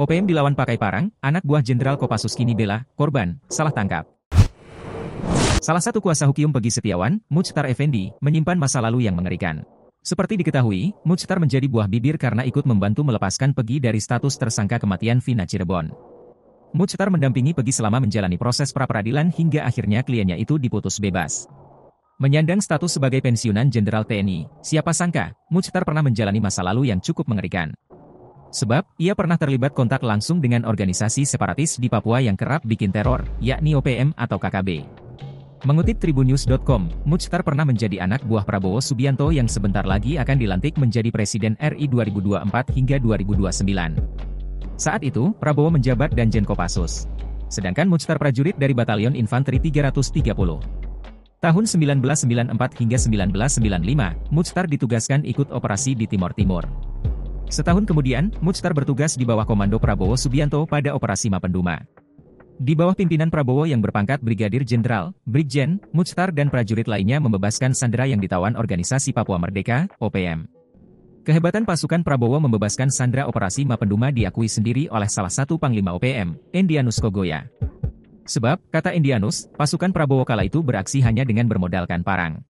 OPM dilawan pakai parang, anak buah Jenderal Kopassus kini bela, korban, salah tangkap. Salah satu kuasa hukum Peggy Setiawan, Muchtar Effendi, menyimpan masa lalu yang mengerikan. Seperti diketahui, Muchtar menjadi buah bibir karena ikut membantu melepaskan Peggy dari status tersangka kematian Vina Cirebon. Muchtar mendampingi Peggy selama menjalani proses pra-peradilan hingga akhirnya kliennya itu diputus bebas. Menyandang status sebagai pensiunan Jenderal TNI, siapa sangka, Muchtar pernah menjalani masa lalu yang cukup mengerikan. Sebab, ia pernah terlibat kontak langsung dengan organisasi separatis di Papua yang kerap bikin teror, yakni OPM atau KKB. Mengutip Tribunnews.com, Muchtar pernah menjadi anak buah Prabowo Subianto yang sebentar lagi akan dilantik menjadi Presiden RI 2024 hingga 2029. Saat itu, Prabowo menjabat Danjen Kopassus. Sedangkan Muchtar prajurit dari Batalion Infanteri 330. Tahun 1994 hingga 1995, Muchtar ditugaskan ikut operasi di Timor Timur. Setahun kemudian, Muchtar bertugas di bawah komando Prabowo Subianto pada Operasi Mapenduma. Di bawah pimpinan Prabowo yang berpangkat Brigadir Jenderal, Brigjen, Muchtar dan prajurit lainnya membebaskan sandera yang ditawan Organisasi Papua Merdeka, OPM. Kehebatan pasukan Prabowo membebaskan sandera Operasi Mapenduma diakui sendiri oleh salah satu Panglima OPM, Endianus Kogoya. Sebab, kata Endianus, pasukan Prabowo kala itu beraksi hanya dengan bermodalkan parang.